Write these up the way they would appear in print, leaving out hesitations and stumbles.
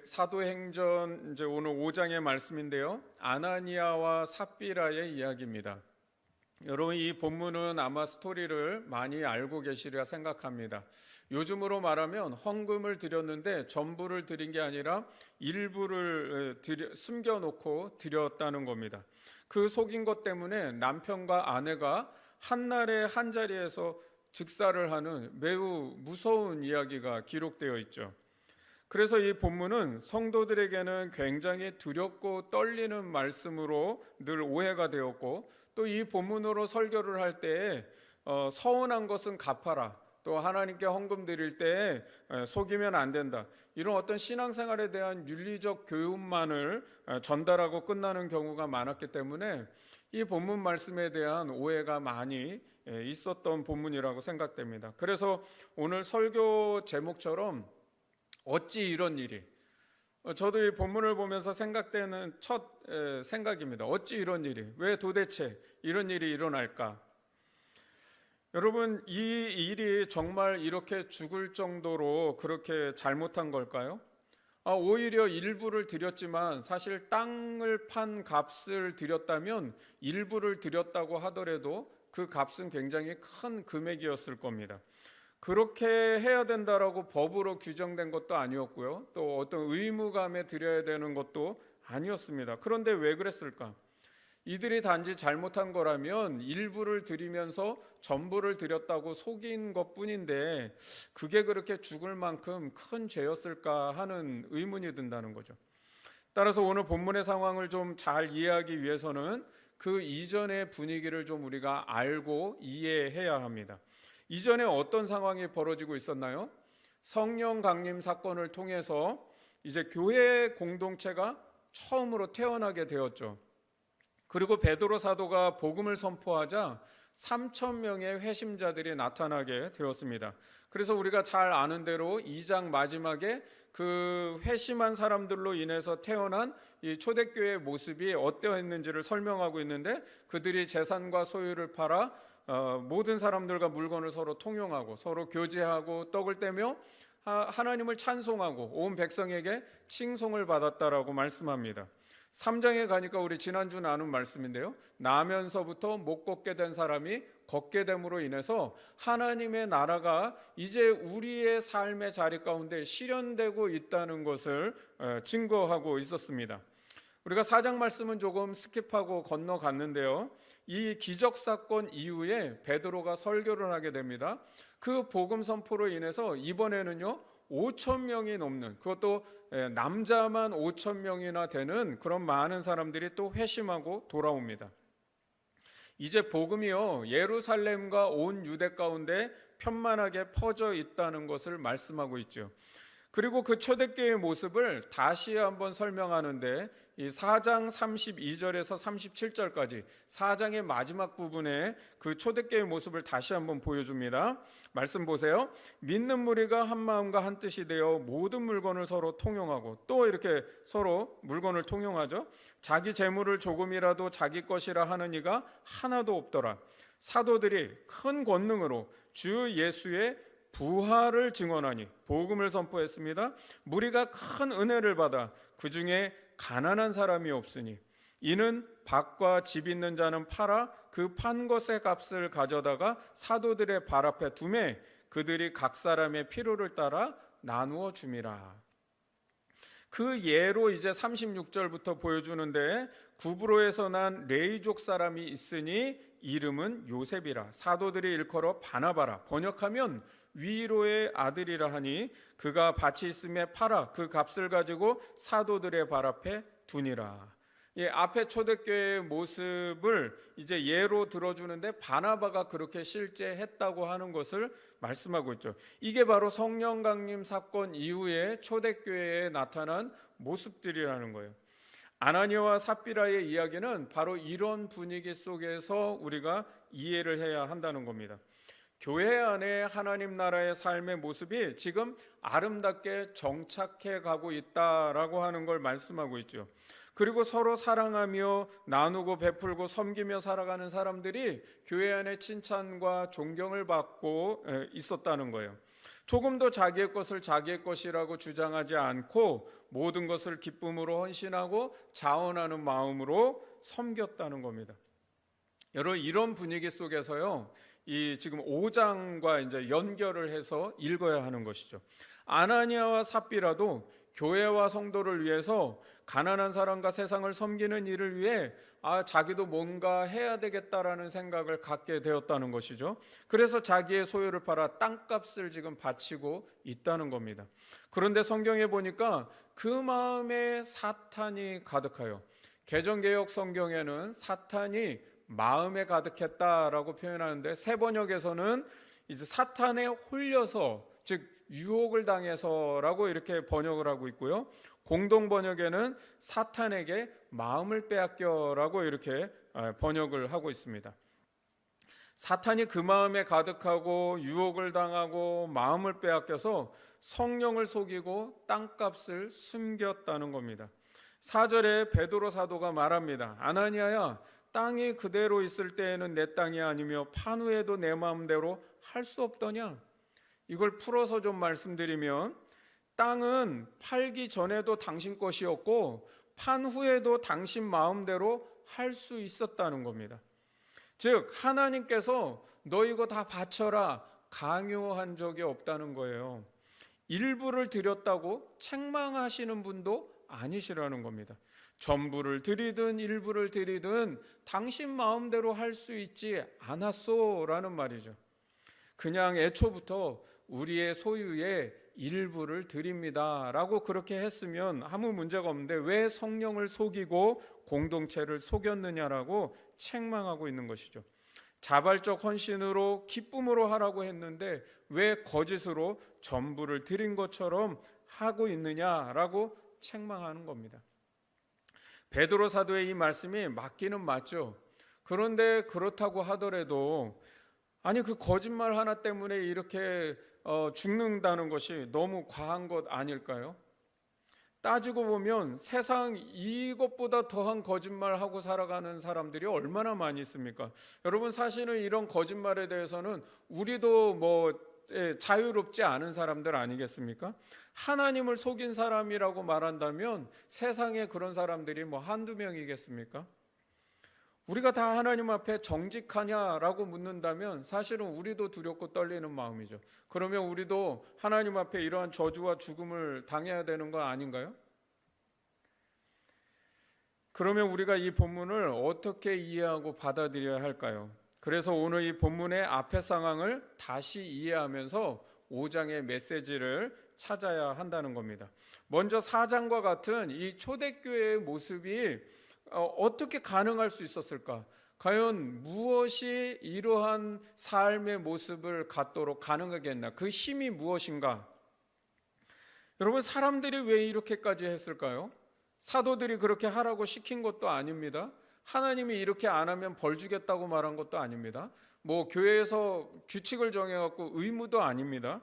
사도행전 이제 오늘 5장의 말씀인데요. 아나니아와 삽비라의 이야기입니다. 여러분, 이 본문은 아마 스토리를 많이 알고 계시리라 생각합니다. 요즘으로 말하면 헌금을 드렸는데 전부를 드린 게 아니라 일부를 숨겨놓고 드렸다는 겁니다. 그 속인 것 때문에 남편과 아내가 한날에 한 자리에서 즉사를 하는 매우 무서운 이야기가 기록되어 있죠. 그래서 이 본문은 성도들에게는 굉장히 두렵고 떨리는 말씀으로 늘 오해가 되었고, 또 이 본문으로 설교를 할 때에 서운한 것은 갚아라, 또 하나님께 헌금 드릴 때에 속이면 안 된다, 이런 어떤 신앙생활에 대한 윤리적 교훈만을 전달하고 끝나는 경우가 많았기 때문에 이 본문 말씀에 대한 오해가 많이 있었던 본문이라고 생각됩니다. 그래서 오늘 설교 제목처럼 어찌 이런 일이, 저도 이 본문을 보면서 생각되는 첫 생각입니다. 어찌 이런 일이, 왜 도대체 이런 일이 일어날까? 여러분, 이 일이 정말 이렇게 죽을 정도로 그렇게 잘못한 걸까요? 오히려 일부를 드렸지만 사실 땅을 판 값을 드렸다면, 일부를 드렸다고 하더라도 그 값은 굉장히 큰 금액이었을 겁니다. 그렇게 해야 된다라고 법으로 규정된 것도 아니었고요, 또 어떤 의무감에 드려야 되는 것도 아니었습니다. 그런데 왜 그랬을까? 이들이 단지 잘못한 거라면 일부를 드리면서 전부를 드렸다고 속인 것뿐인데, 그게 그렇게 죽을 만큼 큰 죄였을까 하는 의문이 든다는 거죠. 따라서 오늘 본문의 상황을 좀 잘 이해하기 위해서는 그 이전의 분위기를 좀 우리가 알고 이해해야 합니다. 이전에 어떤 상황이 벌어지고 있었나요? 성령 강림 사건을 통해서 이제 교회 공동체가 처음으로 태어나게 되었죠. 그리고 베드로 사도가 복음을 선포하자 3,000명의 회심자들이 나타나게 되었습니다. 그래서 우리가 잘 아는 대로 2장 마지막에 그 회심한 사람들로 인해서 태어난 이 초대교회의 모습이 어떠했는지를 설명하고 있는데, 그들이 재산과 소유를 팔아 모든 사람들과 물건을 서로 통용하고 서로 교제하고 떡을 떼며 하나님을 찬송하고 온 백성에게 칭송을 받았다라고 말씀합니다. 3장에 가니까 우리 지난주 나눈 말씀인데요, 나면서부터 못 걷게 된 사람이 걷게 됨으로 인해서 하나님의 나라가 이제 우리의 삶의 자리 가운데 실현되고 있다는 것을 증거하고 있었습니다. 우리가 4장 말씀은 조금 스킵하고 건너갔는데요, 이 기적 사건 이후에 베드로가 설교를 하게 됩니다. 그 복음 선포로 인해서 이번에는요 5,000명이 넘는, 그것도 남자만 5,000명이나 되는 그런 많은 사람들이 또 회심하고 돌아옵니다. 이제 복음이요 예루살렘과 온 유대 가운데 편만하게 퍼져 있다는 것을 말씀하고 있죠. 그리고 그 초대교회의 모습을 다시 한번 설명하는데, 이 4장 32절에서 37절까지 4장의 마지막 부분에 그 초대교회의 모습을 다시 한번 보여줍니다. 말씀 보세요. 믿는 무리가 한 마음과 한 뜻이 되어 모든 물건을 서로 통용하고, 또 이렇게 서로 물건을 통용하죠. 자기 재물을 조금이라도 자기 것이라 하는 이가 하나도 없더라. 사도들이 큰 권능으로 주 예수의 부활을 증언하니 복음을 선포했습니다. 무리가 큰 은혜를 받아 그 중에 가난한 사람이 없으니, 이는 밭과 집 있는 자는 팔아 그 판 것의 값을 가져다가 사도들의 발 앞에 두매 그들이 각 사람의 필요를 따라 나누어 줌이라. 그 예로 이제 36절부터 보여주는데, 구브로에서 난 레이족 사람이 있으니 이름은 요셉이라. 사도들이 일컬어 바나바라, 번역하면 위로의 아들이라 하니, 그가 밭이 있음에 팔아 그 값을 가지고 사도들의 발 앞에 두니라. 앞에 초대교회의 모습을 이제 예로 들어주는데, 바나바가 그렇게 실제 했다고 하는 것을 말씀하고 있죠. 이게 바로 성령 강림 사건 이후에 초대교회에 나타난 모습들이라는 거예요. 아나니아와 삽비라의 이야기는 바로 이런 분위기 속에서 우리가 이해를 해야 한다는 겁니다. 교회 안에 하나님 나라의 삶의 모습이 지금 아름답게 정착해 가고 있다라고 하는 걸 말씀하고 있죠. 그리고 서로 사랑하며 나누고 베풀고 섬기며 살아가는 사람들이 교회 안에 칭찬과 존경을 받고 있었다는 거예요. 조금도 자기의 것을 자기의 것이라고 주장하지 않고 모든 것을 기쁨으로 헌신하고 자원하는 마음으로 섬겼다는 겁니다. 여러분, 이런 분위기 속에서요, 이 지금 5장과 이제 연결을 해서 읽어야 하는 것이죠. 아나니아와 삽비라도 교회와 성도를 위해서 가난한 사람과 세상을 섬기는 일을 위해 자기도 뭔가 해야 되겠다라는 생각을 갖게 되었다는 것이죠. 그래서 자기의 소유를 팔아 땅값을 지금 바치고 있다는 겁니다. 그런데 성경에 보니까 그 마음에 사탄이 가득하여, 개정개혁 성경에는 사탄이 마음에 가득했다라고 표현하는데, 새 번역에서는 이제 사탄에 홀려서, 즉 유혹을 당해서라고 이렇게 번역을 하고 있고요. 공동 번역에는 사탄에게 마음을 빼앗겨라고 이렇게 번역을 하고 있습니다. 사탄이 그 마음에 가득하고 유혹을 당하고 마음을 빼앗겨서 성령을 속이고 땅값을 숨겼다는 겁니다. 4절에 베드로 사도가 말합니다. 아나니아야, 땅이 그대로 있을 때에는 내 땅이 아니며 판 후에도 내 마음대로 할 수 없더냐? 이걸 풀어서 좀 말씀드리면, 땅은 팔기 전에도 당신 것이었고 판 후에도 당신 마음대로 할 수 있었다는 겁니다. 즉 하나님께서 너 이거 다 바쳐라 강요한 적이 없다는 거예요. 일부를 드렸다고 책망하시는 분도 아니시라는 겁니다. 전부를 드리든 일부를 드리든 당신 마음대로 할 수 있지 않았소 라는 말이죠. 그냥 애초부터 우리의 소유의 일부를 드립니다 라고 그렇게 했으면 아무 문제가 없는데 왜 성령을 속이고 공동체를 속였느냐라고 책망하고 있는 것이죠. 자발적 헌신으로 기쁨으로 하라고 했는데 왜 거짓으로 전부를 드린 것처럼 하고 있느냐라고 책망하는 겁니다. 베드로 사도의 이 말씀이 맞기는 맞죠. 그런데 그렇다고 하더라도 그 거짓말 하나 때문에 이렇게 죽는다는 것이 너무 과한 것 아닐까요? 따지고 보면 세상 이것보다 더한 거짓말하고 살아가는 사람들이 얼마나 많이 있습니까? 여러분, 사실은 이런 거짓말에 대해서는 우리도 자유롭지 않은 사람들 아니겠습니까? 하나님을 속인 사람이라고 말한다면 세상에 그런 사람들이 한두 명이겠습니까? 우리가 다 하나님 앞에 정직하냐라고 묻는다면 사실은 우리도 두렵고 떨리는 마음이죠. 그러면 우리도 하나님 앞에 이러한 저주와 죽음을 당해야 되는 거 아닌가요? 그러면 우리가 이 본문을 어떻게 이해하고 받아들여야 할까요? 그래서 오늘 이 본문의 앞의 상황을 다시 이해하면서 5장의 메시지를 찾아야 한다는 겁니다. 먼저 4장과 같은 이 초대교회의 모습이 어떻게 가능할 수 있었을까? 과연 무엇이 이러한 삶의 모습을 갖도록 가능하게 했나? 그 힘이 무엇인가? 여러분, 사람들이 왜 이렇게까지 했을까요? 사도들이 그렇게 하라고 시킨 것도 아닙니다. 하나님이 이렇게 안 하면 벌 주겠다고 말한 것도 아닙니다. 교회에서 규칙을 정해갖고 의무도 아닙니다.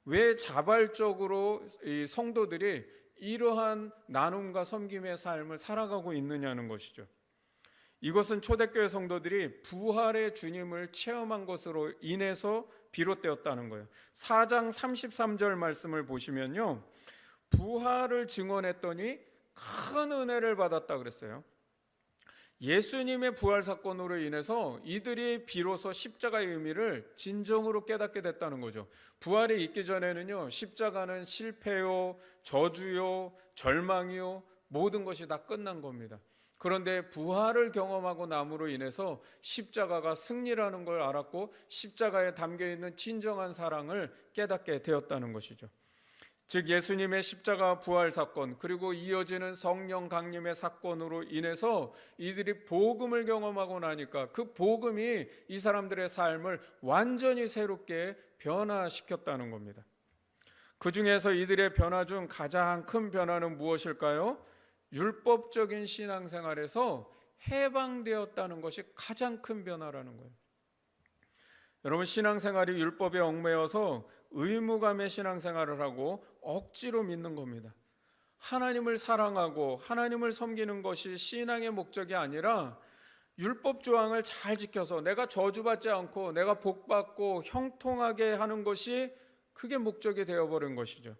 왜 자발적으로 이 성도들이 이러한 나눔과 섬김의 삶을 살아가고 있느냐는 것이죠. 이것은 초대교회 성도들이 부활의 주님을 체험한 것으로 인해서 비롯되었다는 거예요. 4장 33절 말씀을 보시면요, 부활을 증언했더니 큰 은혜를 받았다 그랬어요. 예수님의 부활 사건으로 인해서 이들이 비로소 십자가의 의미를 진정으로 깨닫게 됐다는 거죠. 부활이 있기 전에는요, 십자가는 실패요, 저주요, 절망이요, 모든 것이 다 끝난 겁니다. 그런데 부활을 경험하고 남으로 인해서 십자가가 승리라는 걸 알았고 십자가에 담겨있는 진정한 사랑을 깨닫게 되었다는 것이죠. 즉 예수님의 십자가 부활 사건, 그리고 이어지는 성령 강림의 사건으로 인해서 이들이 복음을 경험하고 나니까 그 복음이 이 사람들의 삶을 완전히 새롭게 변화시켰다는 겁니다. 그 중에서 이들의 변화 중 가장 큰 변화는 무엇일까요? 율법적인 신앙생활에서 해방되었다는 것이 가장 큰 변화라는 거예요. 여러분, 신앙생활이 율법에 얽매여서 의무감의 신앙생활을 하고 억지로 믿는 겁니다. 하나님을 사랑하고 하나님을 섬기는 것이 신앙의 목적이 아니라 율법 조항을 잘 지켜서 내가 저주받지 않고 내가 복받고 형통하게 하는 것이 그게 목적이 되어버린 것이죠.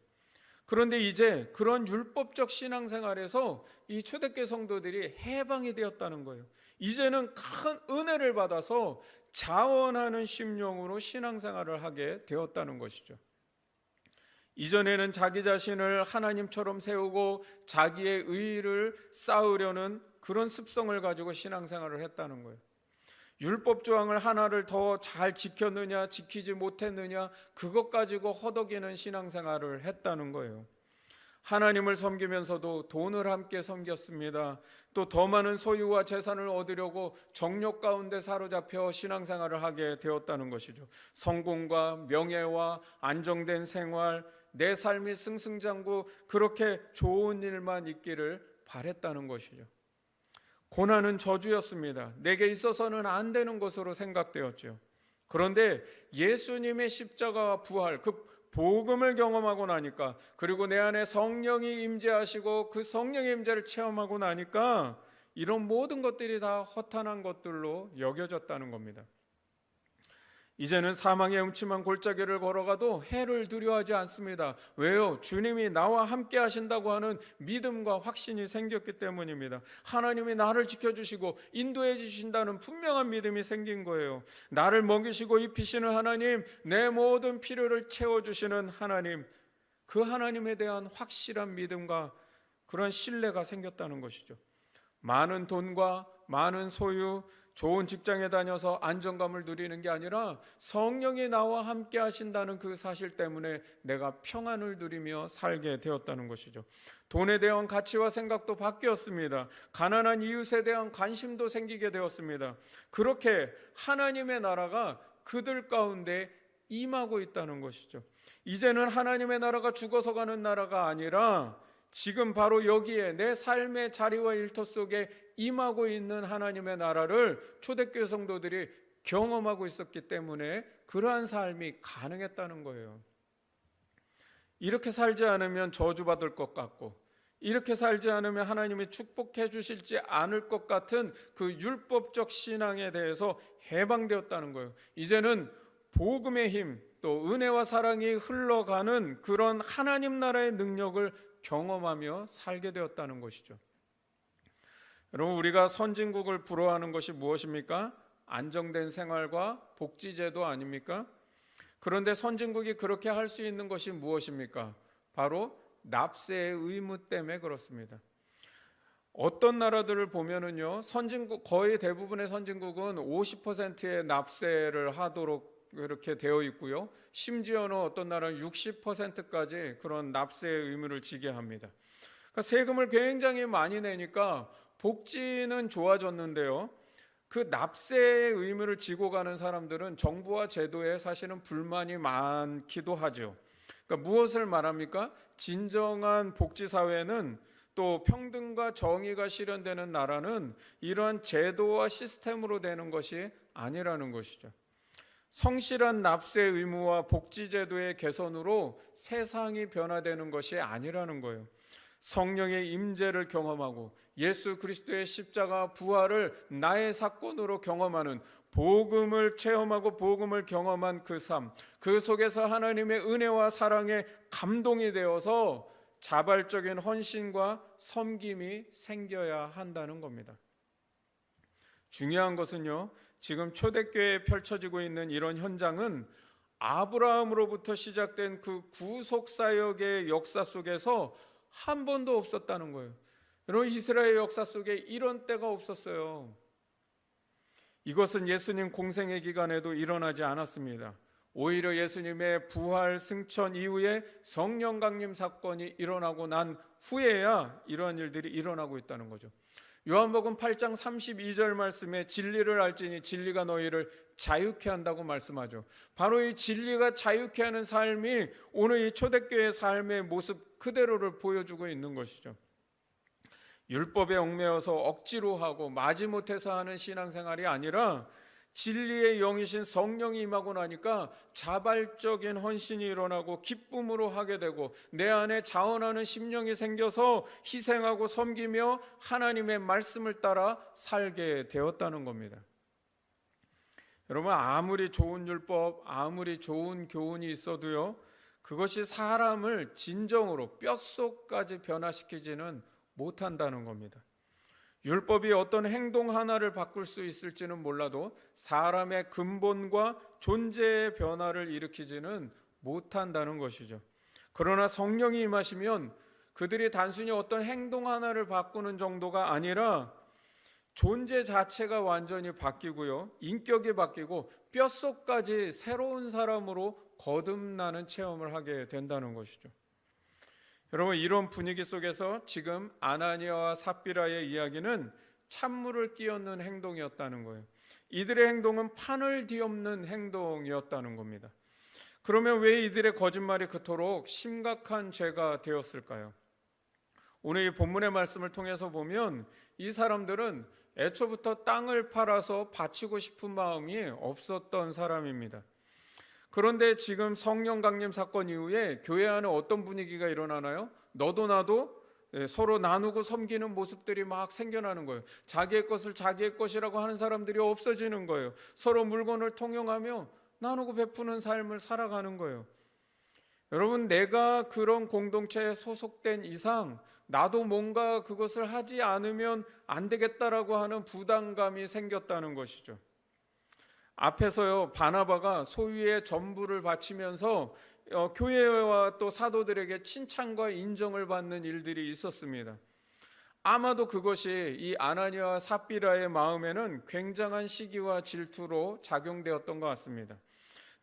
그런데 이제 그런 율법적 신앙생활에서 이 초대교회 성도들이 해방이 되었다는 거예요. 이제는 큰 은혜를 받아서 자원하는 심령으로 신앙생활을 하게 되었다는 것이죠. 이전에는 자기 자신을 하나님처럼 세우고 자기의 의의를 쌓으려는 그런 습성을 가지고 신앙생활을 했다는 거예요. 율법 조항을 하나를 더 잘 지켰느냐 지키지 못했느냐 그것 가지고 허덕이는 신앙생활을 했다는 거예요. 하나님을 섬기면서도 돈을 함께 섬겼습니다. 또 더 많은 소유와 재산을 얻으려고 정욕 가운데 사로잡혀 신앙생활을 하게 되었다는 것이죠. 성공과 명예와 안정된 생활, 내 삶이 승승장구 그렇게 좋은 일만 있기를 바랬다는 것이죠. 고난은 저주였습니다. 내게 있어서는 안 되는 것으로 생각되었죠. 그런데 예수님의 십자가와 부활, 그 복음을 경험하고 나니까, 그리고 내 안에 성령이 임재하시고 그 성령의 임재를 체험하고 나니까 이런 모든 것들이 다 허탄한 것들로 여겨졌다는 겁니다. 이제는 사망의 음침한 골짜기를 걸어가도 해를 두려워하지 않습니다. 왜요? 주님이 나와 함께 하신다고 하는 믿음과 확신이 생겼기 때문입니다. 하나님이 나를 지켜주시고 인도해 주신다는 분명한 믿음이 생긴 거예요. 나를 먹이시고 입히시는 하나님, 내 모든 필요를 채워주시는 하나님, 그 하나님에 대한 확실한 믿음과 그런 신뢰가 생겼다는 것이죠. 많은 돈과 많은 소유, 좋은 직장에 다녀서 안정감을 누리는 게 아니라 성령이 나와 함께 하신다는 그 사실 때문에 내가 평안을 누리며 살게 되었다는 것이죠. 돈에 대한 가치와 생각도 바뀌었습니다. 가난한 이웃에 대한 관심도 생기게 되었습니다. 그렇게 하나님의 나라가 그들 가운데 임하고 있다는 것이죠. 이제는 하나님의 나라가 죽어서 가는 나라가 아니라 지금 바로 여기에 내 삶의 자리와 일터 속에 임하고 있는 하나님의 나라를 초대교회 성도들이 경험하고 있었기 때문에 그러한 삶이 가능했다는 거예요. 이렇게 살지 않으면 저주받을 것 같고, 이렇게 살지 않으면 하나님이 축복해 주실지 않을 것 같은 그 율법적 신앙에 대해서 해방되었다는 거예요. 이제는 복음의 힘, 또 은혜와 사랑이 흘러가는 그런 하나님 나라의 능력을 경험하며 살게 되었다는 것이죠. 여러분, 우리가 선진국을 부러워하는 것이 무엇입니까? 안정된 생활과 복지제도 아닙니까? 그런데 선진국이 그렇게 할 수 있는 것이 무엇입니까? 바로 납세의 의무 때문에 그렇습니다. 어떤 나라들을 보면은요, 선진국 거의 대부분의 선진국은 50%의 납세를 하도록 이렇게 되어 있고요. 심지어는 어떤 나라는 60%까지 그런 납세의 의무를 지게 합니다. 그러니까 세금을 굉장히 많이 내니까 복지는 좋아졌는데요. 그 납세의 의무를 지고 가는 사람들은 정부와 제도에 사실은 불만이 많기도 하죠. 그러니까 무엇을 말합니까? 진정한 복지사회는 또 평등과 정의가 실현되는 나라는 이러한 제도와 시스템으로 되는 것이 아니라는 것이죠. 성실한 납세 의무와 복지제도의 개선으로 세상이 변화되는 것이 아니라는 거예요. 성령의 임재를 경험하고 예수 그리스도의 십자가 부활을 나의 사건으로 경험하는, 복음을 체험하고 복음을 경험한 그 삶, 그 속에서 하나님의 은혜와 사랑에 감동이 되어서 자발적인 헌신과 섬김이 생겨야 한다는 겁니다. 중요한 것은요, 지금 초대교회에 펼쳐지고 있는 이런 현장은 아브라함으로부터 시작된 그 구속사역의 역사 속에서 한 번도 없었다는 거예요. 여러분, 이스라엘 역사 속에 이런 때가 없었어요. 이것은 예수님 공생의 기간에도 일어나지 않았습니다. 오히려 예수님의 부활 승천 이후에 성령 강림 사건이 일어나고 난 후에야 이러한 일들이 일어나고 있다는 거죠. 요한복음 8장 32절 말씀에 진리를 알지니 진리가 너희를 자유케 한다고 말씀하죠. 바로 이 진리가 자유케 하는 삶이 오늘 이 초대교회의 삶의 모습 그대로를 보여주고 있는 것이죠. 율법에 얽매여서 억지로 하고 마지못해서 하는 신앙생활이 아니라 진리의 영이신 성령이 임하고 나니까 자발적인 헌신이 일어나고 기쁨으로 하게 되고 내 안에 자원하는 심령이 생겨서 희생하고 섬기며 하나님의 말씀을 따라 살게 되었다는 겁니다. 여러분, 아무리 좋은 율법, 아무리 좋은 교훈이 있어도요, 그것이 사람을 진정으로 뼛속까지 변화시키지는 못한다는 겁니다. 율법이 어떤 행동 하나를 바꿀 수 있을지는 몰라도 사람의 근본과 존재의 변화를 일으키지는 못한다는 것이죠. 그러나 성령이 임하시면 그들이 단순히 어떤 행동 하나를 바꾸는 정도가 아니라 존재 자체가 완전히 바뀌고요, 인격이 바뀌고 뼛속까지 새로운 사람으로 거듭나는 체험을 하게 된다는 것이죠. 여러분, 이런 분위기 속에서 지금 아나니아와 삽비라의 이야기는 찬물을 끼얹는 행동이었다는 거예요. 이들의 행동은 판을 뒤엎는 행동이었다는 겁니다. 그러면 왜 이들의 거짓말이 그토록 심각한 죄가 되었을까요? 오늘 이 본문의 말씀을 통해서 보면 이 사람들은 애초부터 땅을 팔아서 바치고 싶은 마음이 없었던 사람입니다. 그런데 지금 성령 강림 사건 이후에 교회 안에 어떤 분위기가 일어나나요? 너도 나도 서로 나누고 섬기는 모습들이 막 생겨나는 거예요. 자기의 것을 자기의 것이라고 하는 사람들이 없어지는 거예요. 서로 물건을 통용하며 나누고 베푸는 삶을 살아가는 거예요. 여러분, 내가 그런 공동체에 소속된 이상 나도 뭔가 그것을 하지 않으면 안 되겠다라고 하는 부담감이 생겼다는 것이죠. 앞에서요, 바나바가 소유의 전부를 바치면서 교회와 또 사도들에게 칭찬과 인정을 받는 일들이 있었습니다. 아마도 그것이 이 아나니아와 삽비라의 마음에는 굉장한 시기와 질투로 작용되었던 것 같습니다.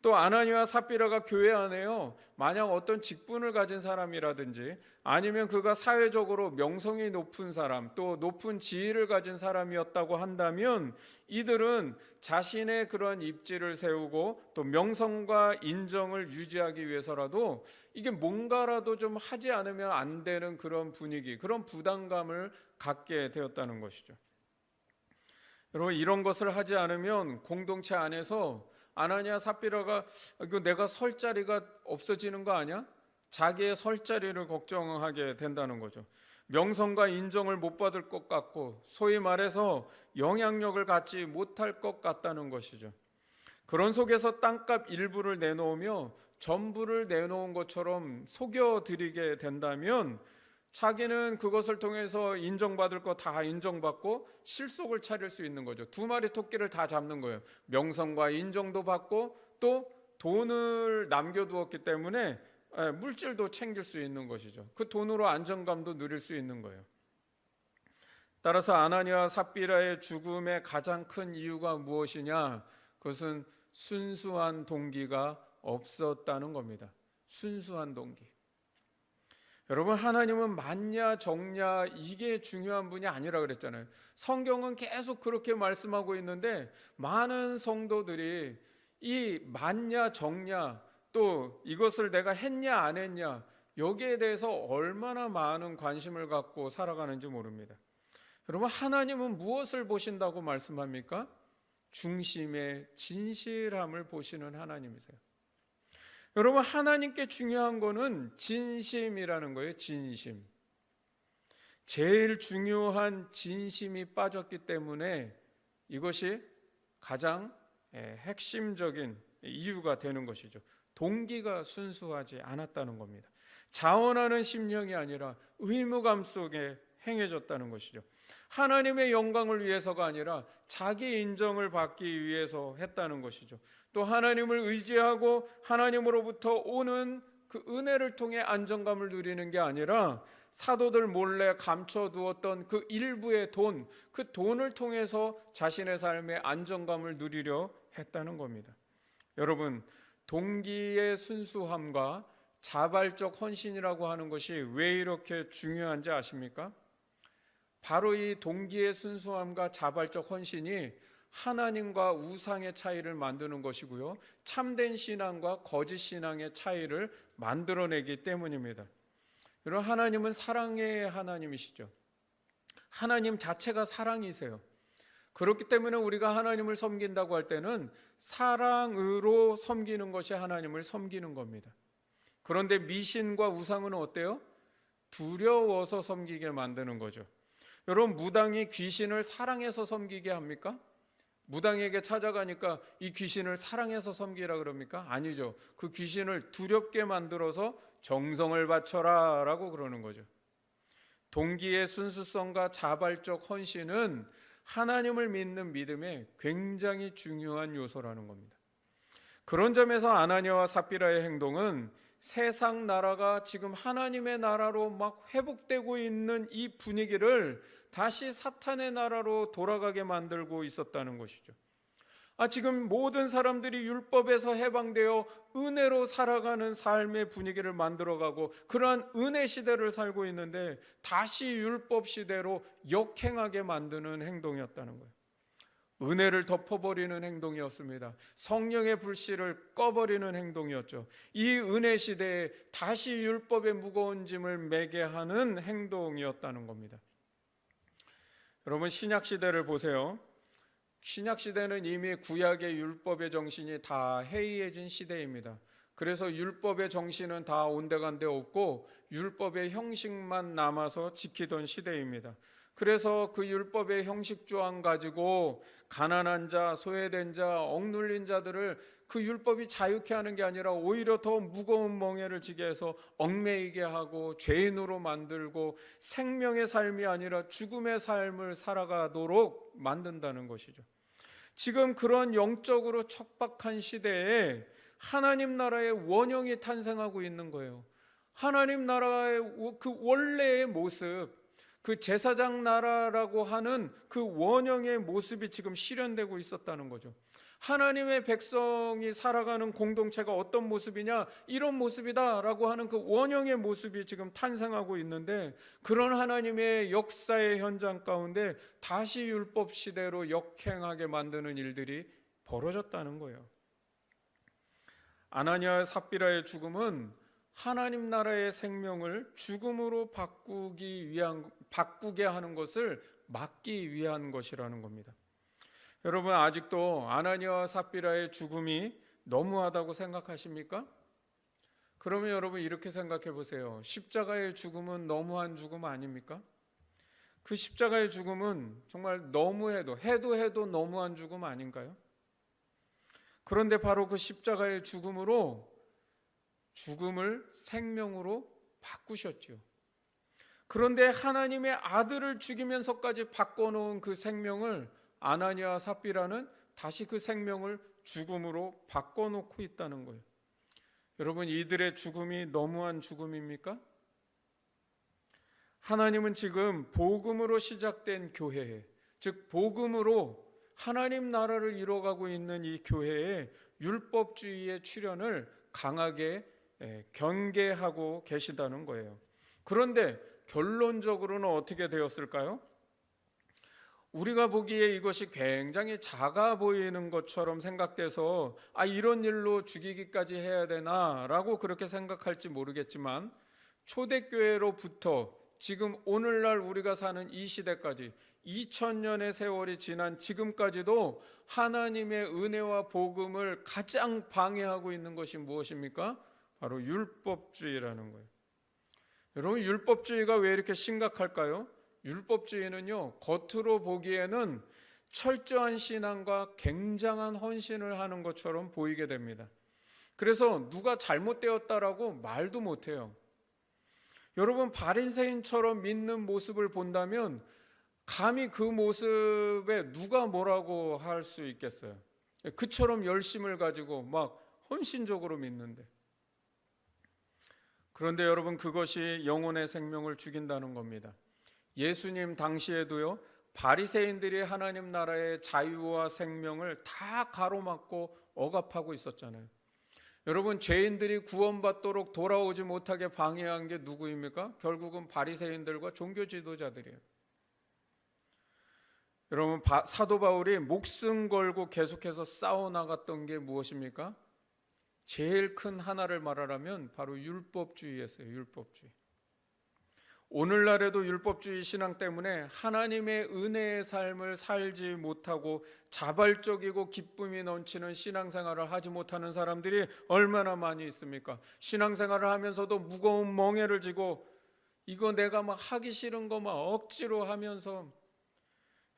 또 아나니아와 삽비라가 교회 안에요, 만약 어떤 직분을 가진 사람이라든지 아니면 그가 사회적으로 명성이 높은 사람, 또 높은 지위를 가진 사람이었다고 한다면 이들은 자신의 그런 입지를 세우고 또 명성과 인정을 유지하기 위해서라도 이게 뭔가라도 좀 하지 않으면 안 되는 그런 분위기, 그런 부담감을 갖게 되었다는 것이죠. 여러분, 이런 것을 하지 않으면 공동체 안에서 아나니아 삽비라가 이거 내가 설 자리가 없어지는 거 아니야? 자기의 설 자리를 걱정하게 된다는 거죠. 명성과 인정을 못 받을 것 같고 소위 말해서 영향력을 갖지 못할 것 같다는 것이죠. 그런 속에서 땅값 일부를 내놓으며 전부를 내놓은 것처럼 속여드리게 된다면 자기는 그것을 통해서 인정받을 거 다 인정받고 실속을 차릴 수 있는 거죠. 두 마리 토끼를 다 잡는 거예요. 명성과 인정도 받고 또 돈을 남겨두었기 때문에 물질도 챙길 수 있는 것이죠. 그 돈으로 안정감도 누릴 수 있는 거예요. 따라서 아나니아와 삽비라의 죽음의 가장 큰 이유가 무엇이냐? 그것은 순수한 동기가 없었다는 겁니다. 순수한 동기. 여러분, 하나님은 만냐 정냐 이게 중요한 분이 아니라 그랬잖아요. 성경은 계속 그렇게 말씀하고 있는데 많은 성도들이 이 만냐 정냐 또 이것을 내가 했냐 안 했냐 여기에 대해서 얼마나 많은 관심을 갖고 살아가는지 모릅니다. 여러분, 하나님은 무엇을 보신다고 말씀합니까? 중심의 진실함을 보시는 하나님이세요. 여러분, 하나님께 중요한 거는 진심이라는 거예요. 진심. 제일 중요한 진심이 빠졌기 때문에 이것이 가장 핵심적인 이유가 되는 것이죠. 동기가 순수하지 않았다는 겁니다. 자원하는 심령이 아니라 의무감 속에 행해졌다는 것이죠. 하나님의 영광을 위해서가 아니라 자기 인정을 받기 위해서 했다는 것이죠. 또 하나님을 의지하고 하나님으로부터 오는 그 은혜를 통해 안정감을 누리는 게 아니라 사도들 몰래 감춰두었던 그 일부의 돈, 그 돈을 통해서 자신의 삶의 안정감을 누리려 했다는 겁니다. 여러분, 동기의 순수함과 자발적 헌신이라고 하는 것이 왜 이렇게 중요한지 아십니까? 바로 이 동기의 순수함과 자발적 헌신이 하나님과 우상의 차이를 만드는 것이고요, 참된 신앙과 거짓 신앙의 차이를 만들어내기 때문입니다. 여러분, 하나님은 사랑의 하나님이시죠. 하나님 자체가 사랑이세요. 그렇기 때문에 우리가 하나님을 섬긴다고 할 때는 사랑으로 섬기는 것이 하나님을 섬기는 겁니다. 그런데 미신과 우상은 어때요? 두려워서 섬기게 만드는 거죠. 여러분, 무당이 귀신을 사랑해서 섬기게 합니까? 무당에게 찾아가니까 이 귀신을 사랑해서 섬기라 그럽니까? 아니죠. 그 귀신을 두렵게 만들어서 정성을 바쳐라 라고 그러는 거죠. 동기의 순수성과 자발적 헌신은 하나님을 믿는 믿음에 굉장히 중요한 요소라는 겁니다. 그런 점에서 아나니아와 삽비라의 행동은 세상 나라가 지금 하나님의 나라로 막 회복되고 있는 이 분위기를 다시 사탄의 나라로 돌아가게 만들고 있었다는 것이죠. 지금 모든 사람들이 율법에서 해방되어 은혜로 살아가는 삶의 분위기를 만들어가고 그러한 은혜 시대를 살고 있는데 다시 율법 시대로 역행하게 만드는 행동이었다는 거예요. 은혜를 덮어버리는 행동이었습니다. 성령의 불씨를 꺼버리는 행동이었죠. 이 은혜 시대에 다시 율법의 무거운 짐을 매게 하는 행동이었다는 겁니다. 여러분, 신약 시대를 보세요. 신약 시대는 이미 구약의 율법의 정신이 다 해이해진 시대입니다. 그래서 율법의 정신은 다 온데간데 없고 율법의 형식만 남아서 지키던 시대입니다. 그래서 그 율법의 형식 조항 가지고 가난한 자, 소외된 자, 억눌린 자들을 그 율법이 자유케 하는 게 아니라 오히려 더 무거운 멍에를 지게 해서 얽매이게 하고 죄인으로 만들고 생명의 삶이 아니라 죽음의 삶을 살아가도록 만든다는 것이죠. 지금 그런 영적으로 척박한 시대에 하나님 나라의 원형이 탄생하고 있는 거예요. 하나님 나라의 그 원래의 모습, 그 제사장 나라라고 하는 그 원형의 모습이 지금 실현되고 있었다는 거죠. 하나님의 백성이 살아가는 공동체가 어떤 모습이냐, 이런 모습이다라고 하는 그 원형의 모습이 지금 탄생하고 있는데, 그런 하나님의 역사의 현장 가운데 다시 율법 시대로 역행하게 만드는 일들이 벌어졌다는 거예요. 아나니아 삽비라의 죽음은 하나님 나라의 생명을 죽음으로 바꾸게 하는 것을 막기 위한 것이라는 겁니다. 여러분, 아직도 아나니아와 삽비라의 죽음이 너무하다고 생각하십니까? 그러면 여러분 이렇게 생각해 보세요. 십자가의 죽음은 너무한 죽음 아닙니까? 그 십자가의 죽음은 정말 해도 너무한 죽음 아닌가요? 그런데 바로 그 십자가의 죽음으로 죽음을 생명으로 바꾸셨죠. 그런데 하나님의 아들을 죽이면서까지 바꿔놓은 그 생명을 아나니아와 삽비라는 다시 그 생명을 죽음으로 바꿔놓고 있다는 거예요. 여러분, 이들의 죽음이 너무한 죽음입니까? 하나님은 지금 복음으로 시작된 교회에, 즉 복음으로 하나님 나라를 이뤄가고 있는 이 교회에 율법주의의 출현을 강하게 경계하고 계시다는 거예요. 그런데 결론적으로는 어떻게 되었을까요? 우리가 보기에 이것이 굉장히 작아 보이는 것처럼 생각돼서 이런 일로 죽이기까지 해야 되나라고 그렇게 생각할지 모르겠지만, 초대교회로부터 지금 오늘날 우리가 사는 이 시대까지 2000년의 세월이 지난 지금까지도 하나님의 은혜와 복음을 가장 방해하고 있는 것이 무엇입니까? 바로 율법주의라는 거예요. 여러분, 율법주의가 왜 이렇게 심각할까요? 율법주의는요, 겉으로 보기에는 철저한 신앙과 굉장한 헌신을 하는 것처럼 보이게 됩니다. 그래서 누가 잘못되었다라고 말도 못해요. 여러분, 바리새인처럼 믿는 모습을 본다면 감히 그 모습에 누가 뭐라고 할 수 있겠어요? 그처럼 열심을 가지고 막 헌신적으로 믿는데. 그런데 여러분, 그것이 영혼의 생명을 죽인다는 겁니다. 예수님 당시에도요, 바리새인들이 하나님 나라의 자유와 생명을 다 가로막고 억압하고 있었잖아요. 여러분, 죄인들이 구원받도록 돌아오지 못하게 방해한 게 누구입니까? 결국은 바리새인들과 종교 지도자들이에요. 여러분, 사도 바울이 목숨 걸고 계속해서 싸워나갔던 게 무엇입니까? 제일 큰 하나를 말하라면 바로 율법주의였어요. 율법주의. 오늘날에도 율법주의 신앙 때문에 하나님의 은혜의 삶을 살지 못하고 자발적이고 기쁨이 넘치는 신앙생활을 하지 못하는 사람들이 얼마나 많이 있습니까? 신앙생활을 하면서도 무거운 멍에를 지고 이거 내가 막 하기 싫은 거 막 억지로 하면서,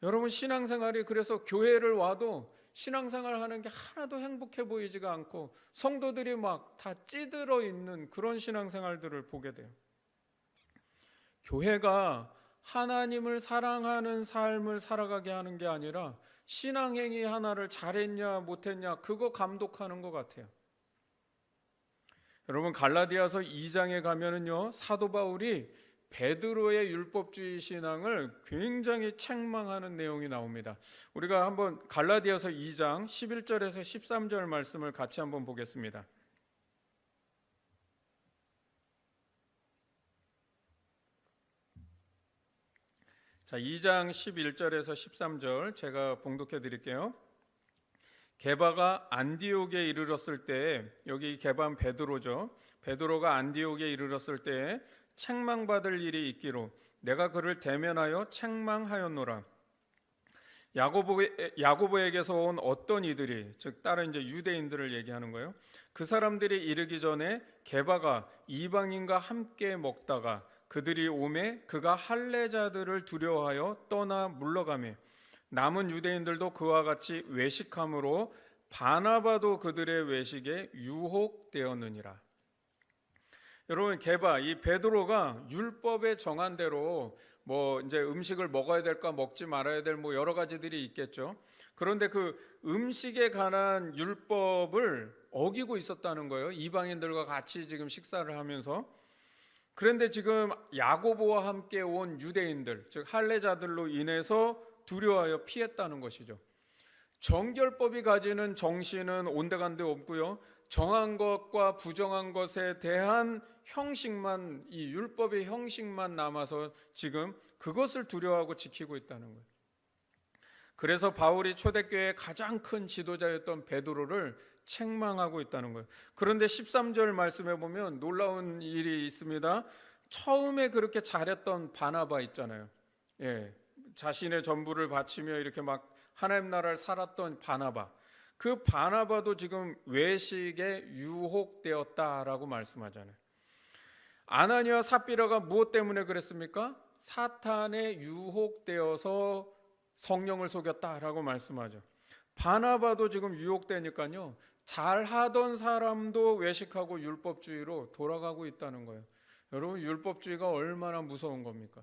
여러분 신앙생활이, 그래서 교회를 와도 신앙생활 하는 게 하나도 행복해 보이지가 않고 성도들이 막 다 찌들어 있는 그런 신앙생활들을 보게 돼요. 교회가 하나님을 사랑하는 삶을 살아가게 하는 게 아니라 신앙행위 하나를 잘했냐 못했냐 그거 감독하는 것 같아요. 여러분 갈라디아서 2장에 가면은요, 사도 바울이 베드로의 율법주의 신앙을 굉장히 책망하는 내용이 나옵니다. 우리가 한번 갈라디아서 2장 11절에서 13절 말씀을 같이 한번 보겠습니다. 자, 2장 11절에서 13절 제가 봉독해 드릴게요. 게바가 안디옥에 이르렀을 때, 여기 게바는 베드로죠. 베드로가 안디옥에 이르렀을 때 책망받을 일이 있기로 내가 그를 대면하여 책망하였노라. 야고보에게서 온 어떤 이들이, 즉 다른 이제 유대인들을 얘기하는 거예요. 그 사람들이 이르기 전에 게바가 이방인과 함께 먹다가 그들이 오매 그가 할례자들을 두려워하여 떠나 물러가매 남은 유대인들도 그와 같이 외식함으로 바나바도 그들의 외식에 유혹되었느니라. 여러분 게바, 이 베드로가 율법에 정한 대로 뭐 이제 음식을 먹어야 될까 먹지 말아야 될 뭐 여러 가지들이 있겠죠. 그런데 그 음식에 관한 율법을 어기고 있었다는 거예요. 이방인들과 같이 지금 식사를 하면서. 그런데 지금 야고보와 함께 온 유대인들, 즉 할례자들로 인해서 두려워하여 피했다는 것이죠. 정결법이 가지는 정신은 온데간데 없고요, 정한 것과 부정한 것에 대한 형식만, 이 율법의 형식만 남아서 지금 그것을 두려워하고 지키고 있다는 거예요. 그래서 바울이 초대교회의 가장 큰 지도자였던 베드로를 책망하고 있다는 거예요. 그런데 13절 말씀에 보면 놀라운 일이 있습니다. 처음에 그렇게 잘했던 바나바 있잖아요. 예, 자신의 전부를 바치며 이렇게 막 하나님 나라를 살았던 바나바, 그 바나바도 지금 외식에 유혹되었다라고 말씀하잖아요. 아나니와 삽비라가 무엇 때문에 그랬습니까? 사탄에 유혹되어서 성령을 속였다라고 말씀하죠. 바나바도 지금 유혹되니까요, 잘하던 사람도 외식하고 율법주의로 돌아가고 있다는 거예요. 여러분 율법주의가 얼마나 무서운 겁니까?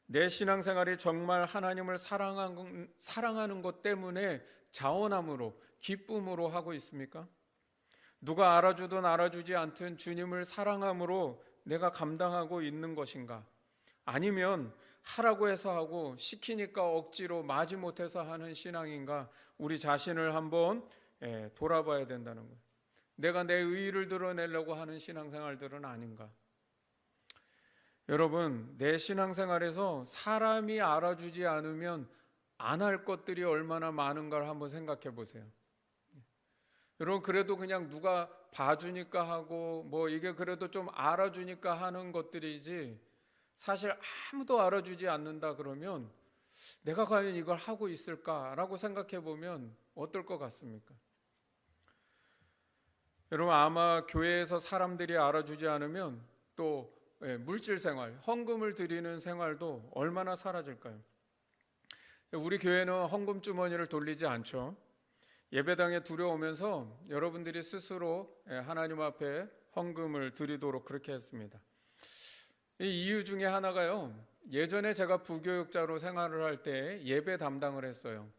내 신앙생활이 정말 하나님을 사랑하는 것 때문에 자원함으로 기쁨으로 하고 있습니까? 누가 알아주든 알아주지 않든 주님을 사랑함으로 내가 감당하고 있는 것인가? 아니면 하라고 해서 하고 시키니까 억지로 마지못해서 하는 신앙인가? 우리 자신을 한번 돌아봐야 된다는 거예요. 내가 내 의의를 드러내려고 하는 신앙생활들은 아닌가? 여러분 내 신앙생활에서 사람이 알아주지 않으면 안 할 것들이 얼마나 많은가를 한번 생각해 보세요. 여러분 그래도 그냥 누가 봐주니까 하고 뭐 이게 그래도 좀 알아주니까 하는 것들이지, 사실 아무도 알아주지 않는다 그러면 내가 과연 이걸 하고 있을까라고 생각해 보면 어떨 것 같습니까? 여러분 아마 교회에서 사람들이 알아주지 않으면 또 물질 생활, 헌금을 드리는 생활도 얼마나 사라질까요? 우리 교회는 헌금 주머니를 돌리지 않죠. 예배당에 들어오면서 여러분들이 스스로 하나님 앞에 헌금을 드리도록 그렇게 했습니다. 이 이유 중에 하나가요, 예전에 제가 부교육자로 생활을 할 때 예배 담당을 했어요.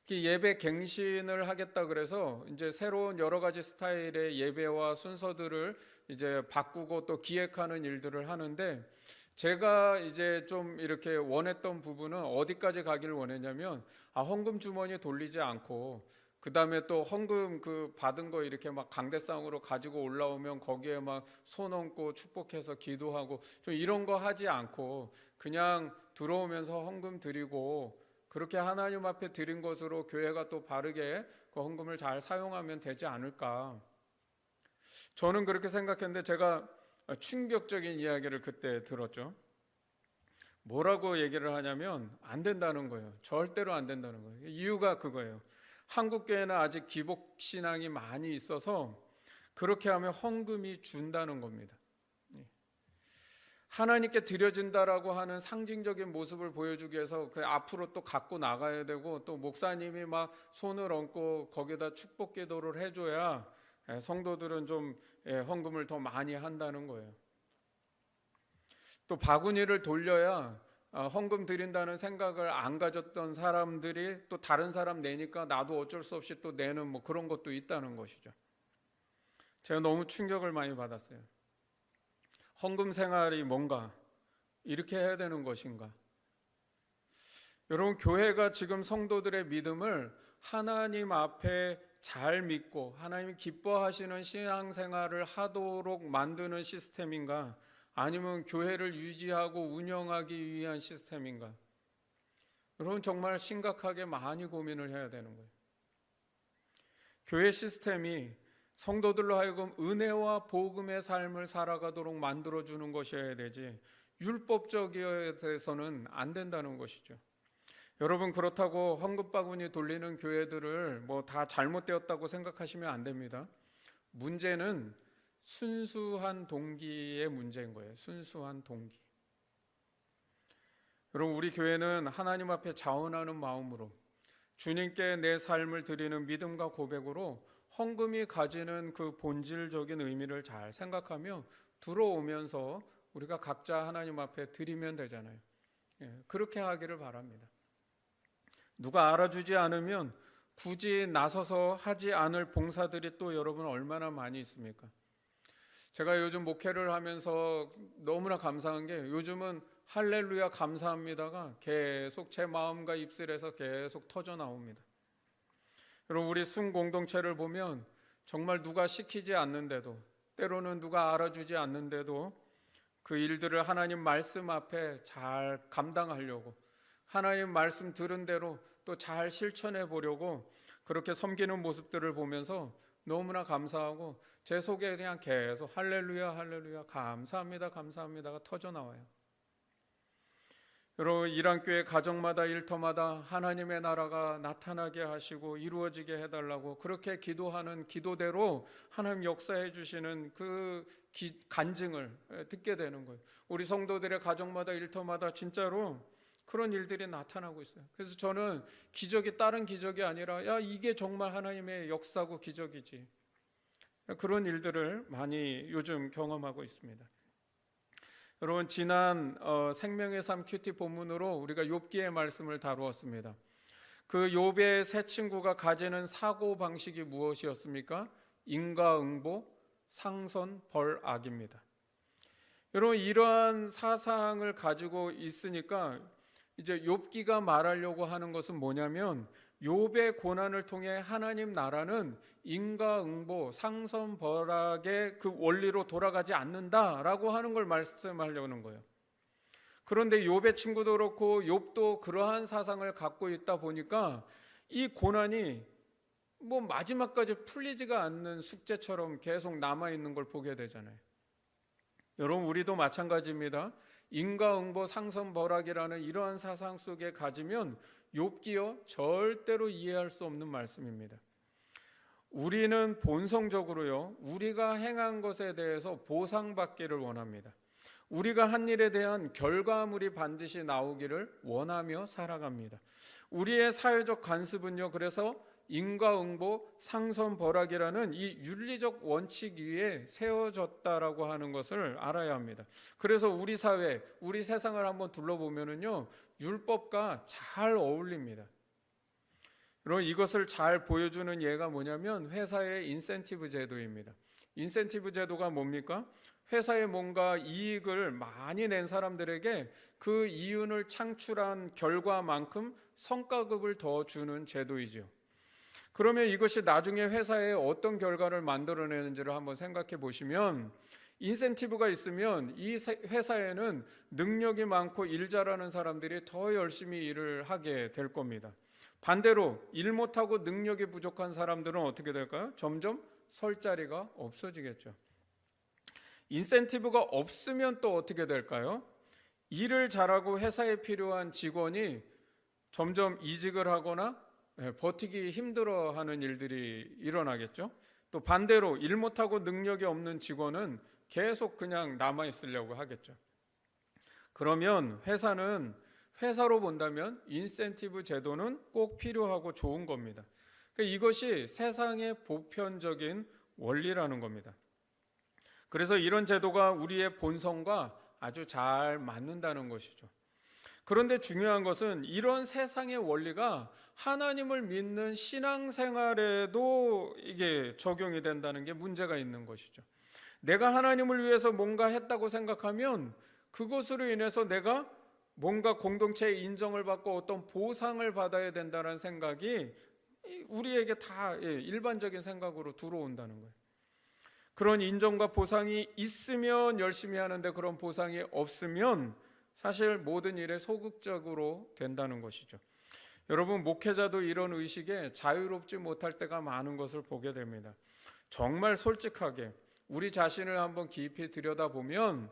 예배 갱신을 하겠다 그래서 이제 새로운 여러 가지 스타일의 예배와 순서들을 이제 바꾸고 또 기획하는 일들을 하는데, 제가 이제 좀 이렇게 원했던 부분은 어디까지 가기를 원했냐면, 헌금 주머니 돌리지 않고 그 다음에 또 헌금 그 받은 거 이렇게 막 강대상으로 가지고 올라오면 거기에 막 손 얹고 축복해서 기도하고 좀 이런 거 하지 않고 그냥 들어오면서 헌금 드리고 그렇게 하나님 앞에 드린 것으로 교회가 또 바르게 그 헌금을 잘 사용하면 되지 않을까. 저는 그렇게 생각했는데 제가 충격적인 이야기를 그때 들었죠. 뭐라고 얘기를 하냐면 안 된다는 거예요. 절대로 안 된다는 거예요. 이유가 그거예요. 한국 교회는 아직 기복 신앙이 많이 있어서 그렇게 하면 헌금이 준다는 겁니다. 하나님께 드려진다라고 하는 상징적인 모습을 보여주기 위해서 그 앞으로 또 갖고 나가야 되고, 또 목사님이 막 손을 얹고 거기다 축복 기도를 해줘야 성도들은 좀 헌금을 더 많이 한다는 거예요. 또 바구니를 돌려야 헌금 드린다는 생각을 안 가졌던 사람들이 또 다른 사람 내니까 나도 어쩔 수 없이 또 내는 뭐 그런 것도 있다는 것이죠. 제가 너무 충격을 많이 받았어요. 헌금 생활이 뭔가 이렇게 해야 되는 것인가? 여러분, 교회가 지금 성도들의 믿음을 하나님 앞에 잘 믿고 하나님이 기뻐하시는 신앙생활을 하도록 만드는 시스템인가? 아니면 교회를 유지하고 운영하기 위한 시스템인가? 여러분, 정말 심각하게 많이 고민을 해야 되는 거예요. 교회 시스템이 성도들로 하여금 은혜와 복음의 삶을 살아가도록 만들어주는 것이어야 되지, 율법적이어야 돼서는 안 된다는 것이죠. 여러분, 그렇다고 헌금바구니 돌리는 교회들을 뭐 다 잘못되었다고 생각하시면 안 됩니다. 문제는 순수한 동기의 문제인 거예요. 순수한 동기. 여러분, 우리 교회는 하나님 앞에 자원하는 마음으로 주님께 내 삶을 드리는 믿음과 고백으로 헌금이 가지는 그 본질적인 의미를 잘 생각하며 들어오면서 우리가 각자 하나님 앞에 드리면 되잖아요. 그렇게 하기를 바랍니다. 누가 알아주지 않으면 굳이 나서서 하지 않을 봉사들이 또 여러분 얼마나 많이 있습니까? 제가 요즘 목회를 하면서 너무나 감사한 게, 요즘은 할렐루야 감사합니다가 계속 제 마음과 입술에서 계속 터져 나옵니다. 여러분, 우리 순 공동체를 보면 정말 누가 시키지 않는데도, 때로는 누가 알아주지 않는데도 그 일들을 하나님 말씀 앞에 잘 감당하려고, 하나님 말씀 들은 대로 또 잘 실천해 보려고 그렇게 섬기는 모습들을 보면서 너무나 감사하고 제 속에 그냥 계속 할렐루야 할렐루야 감사합니다 감사합니다가 터져 나와요. 여러분, 이란교회 가정마다 일터마다 하나님의 나라가 나타나게 하시고 이루어지게 해달라고 그렇게 기도하는 기도대로 하나님 역사해 주시는 그 간증을 듣게 되는 거예요. 우리 성도들의 가정마다 일터마다 진짜로 그런 일들이 나타나고 있어요. 그래서 저는 기적이 다른 기적이 아니라, 야, 이게 정말 하나님의 역사고 기적이지, 그런 일들을 많이 요즘 경험하고 있습니다. 여러분, 지난 생명의 삶 큐티 본문으로 우리가 욥기의 말씀을 다루었습니다. 그 욥의 세 친구가 가지는 사고 방식이 무엇이었습니까? 인과응보, 상선, 벌악입니다. 여러분, 이러한 사상을 가지고 있으니까 이제 욥기가 말하려고 하는 것은 뭐냐면, 욥의 고난을 통해 하나님 나라는 인과응보, 상선벌악의 그 원리로 돌아가지 않는다라고 하는 걸 말씀하려는 거예요. 그런데 욥의 친구도 그렇고 욥도 그러한 사상을 갖고 있다 보니까 이 고난이 뭐 마지막까지 풀리지가 않는 숙제처럼 계속 남아있는 걸 보게 되잖아요. 여러분, 우리도 마찬가지입니다. 인과응보, 상선벌악이라는 이러한 사상 속에 가지면 욥기요 절대로 이해할 수 없는 말씀입니다. 우리는 본성적으로요, 우리가 행한 것에 대해서 보상받기를 원합니다. 우리가 한 일에 대한 결과물이 반드시 나오기를 원하며 살아갑니다. 우리의 사회적 관습은요, 그래서 인과응보, 상선벌악이라는 이 윤리적 원칙 위에 세워졌다라고 하는 것을 알아야 합니다. 그래서 우리 사회, 우리 세상을 한번 둘러보면은요, 율법과 잘 어울립니다. 여러분, 이것을 잘 보여주는 예가 뭐냐면 회사의 인센티브 제도입니다. 인센티브 제도가 뭡니까? 회사에 뭔가 이익을 많이 낸 사람들에게 그 이윤을 창출한 결과만큼 성과급을 더 주는 제도이죠. 그러면 이것이 나중에 회사에 어떤 결과를 만들어내는지를 한번 생각해 보시면, 인센티브가 있으면 이 회사에는 능력이 많고 일 잘하는 사람들이 더 열심히 일을 하게 될 겁니다. 반대로 일 못하고 능력이 부족한 사람들은 어떻게 될까요? 점점 설 자리가 없어지겠죠. 인센티브가 없으면 또 어떻게 될까요? 일을 잘하고 회사에 필요한 직원이 점점 이직을 하거나 버티기 힘들어하는 일들이 일어나겠죠. 또 반대로 일 못하고 능력이 없는 직원은 계속 그냥 남아 있으려고 하겠죠. 그러면 회사는 회사로 본다면 인센티브 제도는 꼭 필요하고 좋은 겁니다. 그러니까 이것이 세상의 보편적인 원리라는 겁니다. 그래서 이런 제도가 우리의 본성과 아주 잘 맞는다는 것이죠. 그런데 중요한 것은 이런 세상의 원리가 하나님을 믿는 신앙생활에도 이게 적용이 된다는 게 문제가 있는 것이죠. 내가 하나님을 위해서 뭔가 했다고 생각하면 그것으로 인해서 내가 뭔가 공동체의 인정을 받고 어떤 보상을 받아야 된다는 생각이 우리에게 다 일반적인 생각으로 들어온다는 거예요. 그런 인정과 보상이 있으면 열심히 하는데 그런 보상이 없으면 사실 모든 일에 소극적으로 된다는 것이죠. 여러분, 목회자도 이런 의식에 자유롭지 못할 때가 많은 것을 보게 됩니다. 정말 솔직하게 우리 자신을 한번 깊이 들여다보면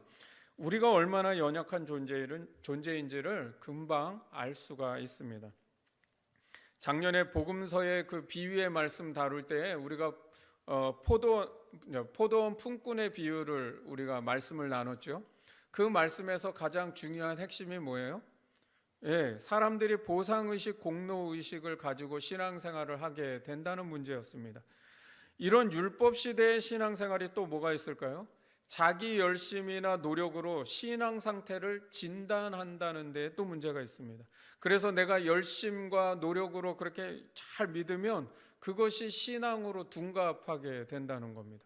우리가 얼마나 연약한 존재인지를 금방 알 수가 있습니다. 작년에 복음서의 그 비유의 말씀 다룰 때 우리가 포도원 품꾼의 비유를 우리가 말씀을 나눴죠. 그 말씀에서 가장 중요한 핵심이 뭐예요? 사람들이 보상의식, 공로의식을 가지고 신앙생활을 하게 된다는 문제였습니다. 이런 율법 시대의 신앙생활이 또 뭐가 있을까요? 자기 열심이나 노력으로 신앙 상태를 진단한다는 데 또 문제가 있습니다. 그래서 내가 열심과 노력으로 그렇게 잘 믿으면 그것이 신앙으로 둔갑하게 된다는 겁니다.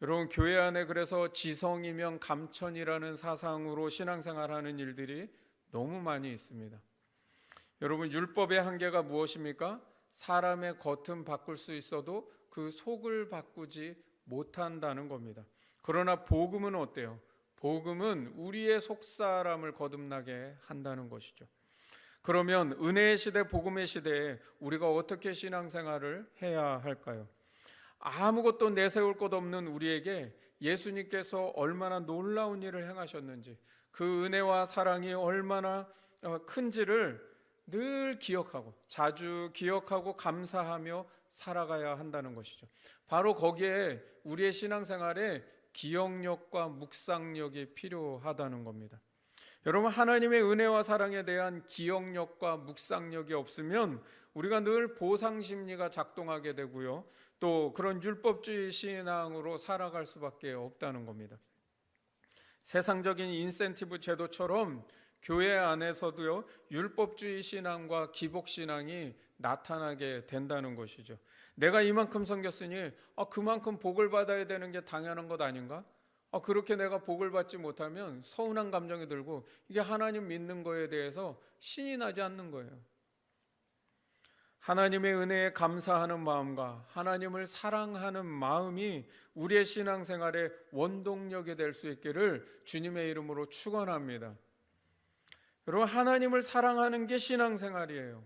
여러분, 교회 안에 그래서 지성이면 감천이라는 사상으로 신앙생활하는 일들이 너무 많이 있습니다. 여러분, 율법의 한계가 무엇입니까? 사람의 겉은 바꿀 수 있어도 그 속을 바꾸지 못한다는 겁니다. 그러나 복음은 어때요? 복음은 우리의 속사람을 거듭나게 한다는 것이죠. 그러면 은혜의 시대, 복음의 시대에 우리가 어떻게 신앙생활을 해야 할까요? 아무것도 내세울 것 없는 우리에게 예수님께서 얼마나 놀라운 일을 행하셨는지, 그 은혜와 사랑이 얼마나 큰지를 늘 기억하고 자주 기억하고 감사하며 살아가야 한다는 것이죠. 바로 거기에 우리의 신앙생활에 기억력과 묵상력이 필요하다는 겁니다. 여러분, 하나님의 은혜와 사랑에 대한 기억력과 묵상력이 없으면 우리가 늘 보상심리가 작동하게 되고요, 또 그런 율법주의 신앙으로 살아갈 수밖에 없다는 겁니다. 세상적인 인센티브 제도처럼 교회 안에서도요, 율법주의 신앙과 기복신앙이 나타나게 된다는 것이죠. 내가 이만큼 섬겼으니 그만큼 복을 받아야 되는 게 당연한 것 아닌가? 그렇게 내가 복을 받지 못하면 서운한 감정이 들고 이게 하나님 믿는 거에 대해서 신이 나지 않는 거예요. 하나님의 은혜에 감사하는 마음과 하나님을 사랑하는 마음이 우리의 신앙생활의 원동력이 될 수 있기를 주님의 이름으로 축원합니다. 여러분, 하나님을 사랑하는 게 신앙생활이에요.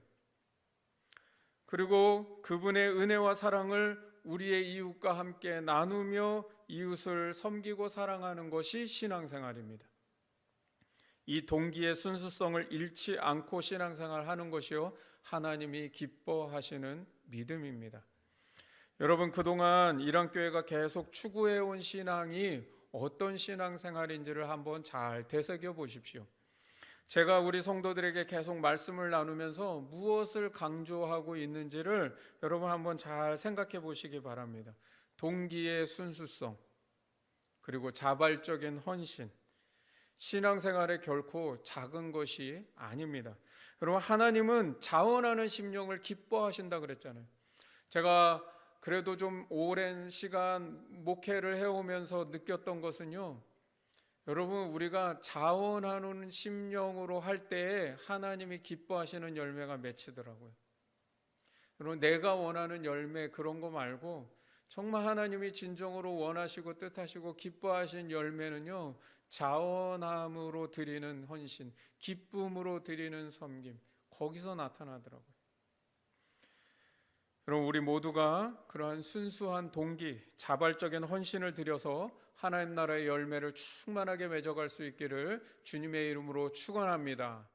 그리고 그분의 은혜와 사랑을 우리의 이웃과 함께 나누며 이웃을 섬기고 사랑하는 것이 신앙생활입니다. 이 동기의 순수성을 잃지 않고 신앙생활하는 것이요, 하나님이 기뻐하시는 믿음입니다. 여러분, 그동안 이랑교회가 계속 추구해온 신앙이 어떤 신앙생활인지를 한번 잘 되새겨 보십시오. 제가 우리 성도들에게 계속 말씀을 나누면서 무엇을 강조하고 있는지를 여러분 한번 잘 생각해 보시기 바랍니다. 동기의 순수성, 그리고 자발적인 헌신, 신앙생활에 결코 작은 것이 아닙니다. 여러분, 하나님은 자원하는 심령을 기뻐하신다 그랬잖아요. 제가 그래도 좀 오랜 시간 목회를 해오면서 느꼈던 것은요, 여러분, 우리가 자원하는 심령으로 할 때에 하나님이 기뻐하시는 열매가 맺히더라고요. 여러분, 내가 원하는 열매 그런 거 말고 정말 하나님이 진정으로 원하시고 뜻하시고 기뻐하신 열매는요, 자원함으로 드리는 헌신, 기쁨으로 드리는 섬김, 거기서 나타나더라고요. 여러분, 우리 모두가 그러한 순수한 동기, 자발적인 헌신을 드려서 하나님 나라의 열매를 충만하게 맺어갈 수 있기를 주님의 이름으로 축원합니다.